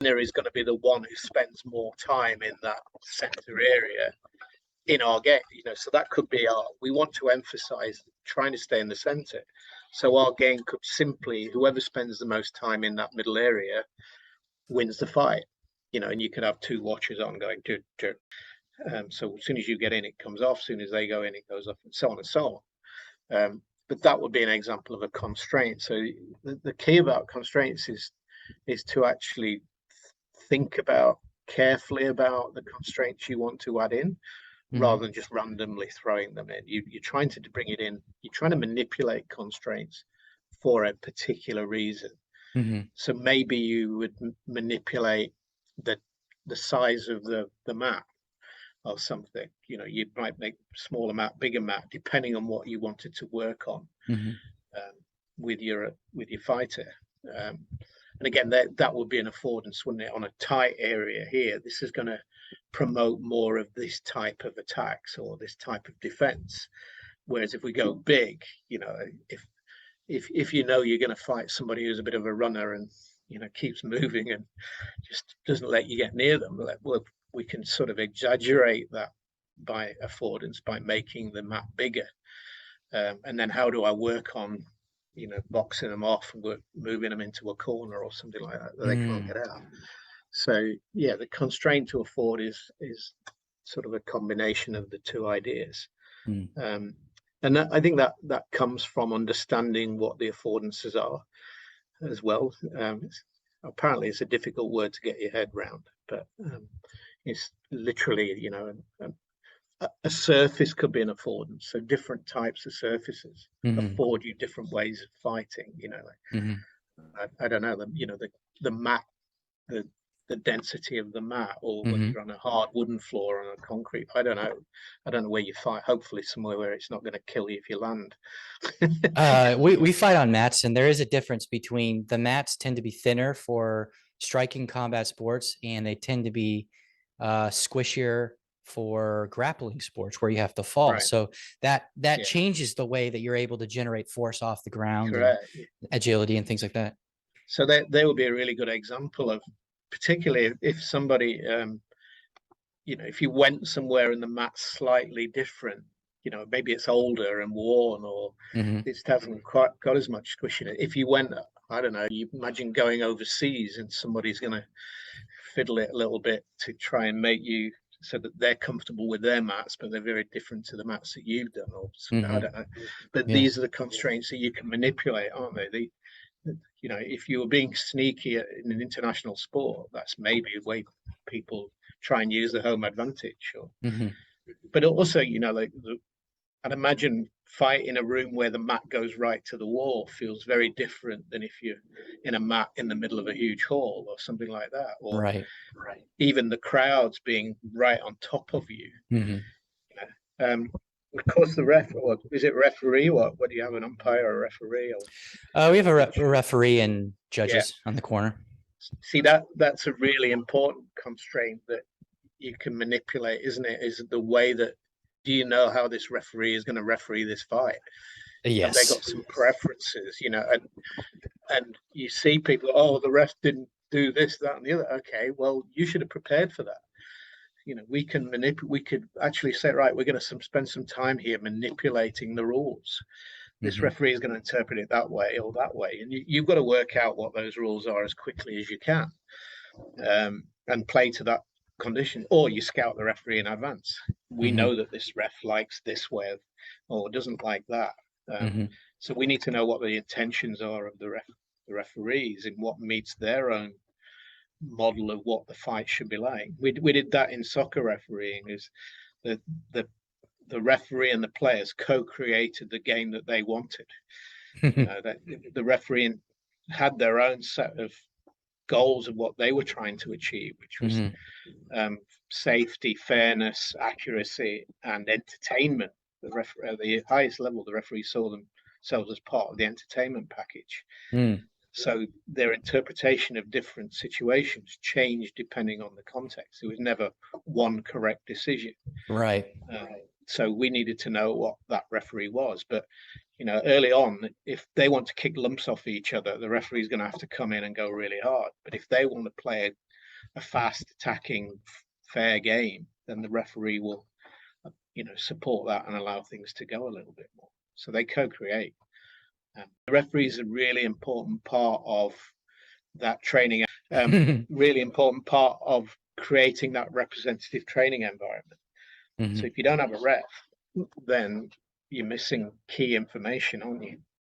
winner is going to be the one who spends more time in that center area in our game. So that could be we want to emphasize trying to stay in the center. So our game could simply, whoever spends the most time in that middle area wins the fight. And you could have two watchers on going, so as soon as you get in, it comes off. As soon as they go in, it goes off, and so on and so on. But that would be an example of a constraint. So the key about constraints is to actually think carefully about the constraints you want to add in, rather than just randomly throwing them in. You're trying to bring it in. You're trying to manipulate constraints for a particular reason. So maybe you would manipulate the size of the map or something. You might make smaller map, bigger map, depending on what you wanted to work on with your fighter. And again, that would be an affordance, wouldn't it? On a tight area here, this is going to promote more of this type of attacks or this type of defense. Whereas if we go big, if you're going to fight somebody who's a bit of a runner and keeps moving and just doesn't let you get near them, well, we can sort of exaggerate that by affordance by making the map bigger. And then how do I work on boxing them off and moving them into a corner or something like that they can't get out? So yeah, the constraint to afford is sort of a combination of the two ideas. And I think that comes from understanding what the affordances are as well. Apparently it's a difficult word to get your head around, but it's literally, a surface could be an affordance. So different types of surfaces afford you different ways of fighting. I don't know, the mat, the density of the mat, or when you're on a hard wooden floor or on a concrete. I don't know where you fight. Hopefully somewhere where it's not going to kill you if you land. We fight on mats, and there is a difference between the mats tend to be thinner for striking combat sports, and they tend to be squishier for grappling sports where you have to fall. Right. So that changes the way that you're able to generate force off the ground, and agility and things like that. So they would be a really good example of, particularly if somebody, if you went somewhere and the mat's slightly different, maybe it's older and worn, or it hasn't quite got as much squish in it. If you went, I don't know, you imagine going overseas and somebody's going to fiddle it a little bit to try and make you so that they're comfortable with their mats, but they're very different to the mats that you've done, or I don't know. But these are the constraints that you can manipulate, aren't they? If you were being sneaky in an international sport, that's maybe a way people try and use the home advantage. But also, I'd imagine fight in a room where the mat goes right to the wall feels very different than if you're in a mat in the middle of a huge hall or something like that. Or even the crowds being right on top of you. Of course, the ref, or is it referee? What do you have, an umpire or a referee? We have a referee and judges on the corner. See, that's a really important constraint that you can manipulate, isn't it? Is the way that, do you know how this referee is going to referee this fight? Yes. Have they got some preferences, and you see people, oh, the ref didn't do this, that, and the other. Okay, well, you should have prepared for that. We could actually say, right, we're going to spend some time here manipulating the rules. This referee is going to interpret it that way or that way. And you've got to work out what those rules are as quickly as you can, and play to that condition, or you scout the referee in advance. We know that this ref likes this way or doesn't like that. So we need to know what the intentions are of the referees and what meets their own model of what the fight should be like. We did that in soccer refereeing, is the referee and the players co-created the game that they wanted. That the referee had their own set of goals of what they were trying to achieve, which was safety, fairness, accuracy, and entertainment. The highest level, the referees saw themselves as part of the entertainment package. So their interpretation of different situations changed depending on the context. There was never one correct decision. Right. So we needed to know what that referee was. But, early on, if they want to kick lumps off each other, the referee's going to have to come in and go really hard. But if they want to play a fast attacking fair game, then the referee will, support that and allow things to go a little bit more. So they co-create. The referee is a really important part of that training, really important part of creating that representative training environment. So if you don't have a ref, then you're missing key information, aren't you?